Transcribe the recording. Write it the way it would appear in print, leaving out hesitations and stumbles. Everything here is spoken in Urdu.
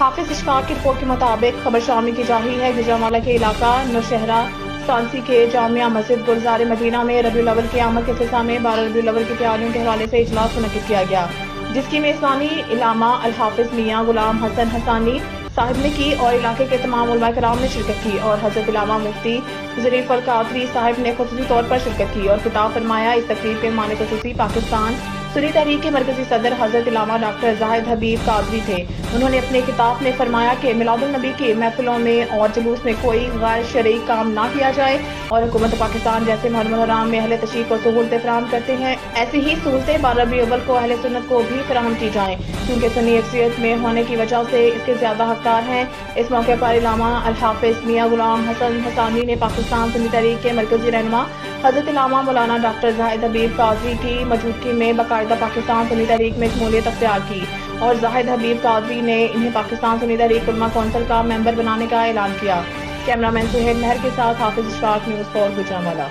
حافظ اشفاق کی رپورٹ کے مطابق خبر شامی کی جا رہی ہے گجرانوالہ کے علاقہ نوشہرہ سانسی کے جامعہ مسجد گلزار مدینہ میں ربیع الاول کی آمد کے سلسلہ میں 12 ربیع الاول کی تیاریوں کے حوالے سے اجلاس منعقد کیا گیا، جس کی میزبانی علامہ الحافظ میاں غلام حسن حسانی صاحب نے کی اور علاقے کے تمام علماء کرام نے شرکت کی اور حضرت علامہ مفتی ظریف القادری صاحب نے خصوصی طور پر شرکت کی اور خطاب فرمایا۔ اس تقریب کے مہمان خصوصی پاکستان سنی تحریک کے مرکزی صدر حضرت علامہ ڈاکٹر زاہد حبیب قادری تھے۔ انہوں نے اپنے خطاب میں فرمایا کہ میلاد النبی کی محفلوں میں اور جلوس میں کوئی غیر شرعی کام نہ کیا جائے اور حکومت پاکستان جیسے محرم الحرام میں اہل تشریع کو سہولتیں فراہم کرتے ہیں، ایسی ہی سہولتیں 12 ربیع الاول کو اہل سنت کو بھی فراہم کی جائیں، کیونکہ سنی اکثریت میں ہونے کی وجہ سے اس کے زیادہ حقدار ہیں۔ اس موقع پر علامہ الحافظ میاں غلام حسن حسانی نے پاکستان سنی تحریک کے مرکزی رہنما حضرت علامہ مولانا ڈاکٹر زاہد حبیب قادری کی موجودگی میں باقاعدہ پاکستان سنی تحریک میں شمولیت اختیار کی اور زاہد حبیب قادری نے انہیں پاکستان سنی تحریک علماء کونسل کا ممبر بنانے کا اعلان کیا۔ کیمرہ مین سہیل مہر کے ساتھ حافظ اشفاق، نیوز 4 گجرانوالہ۔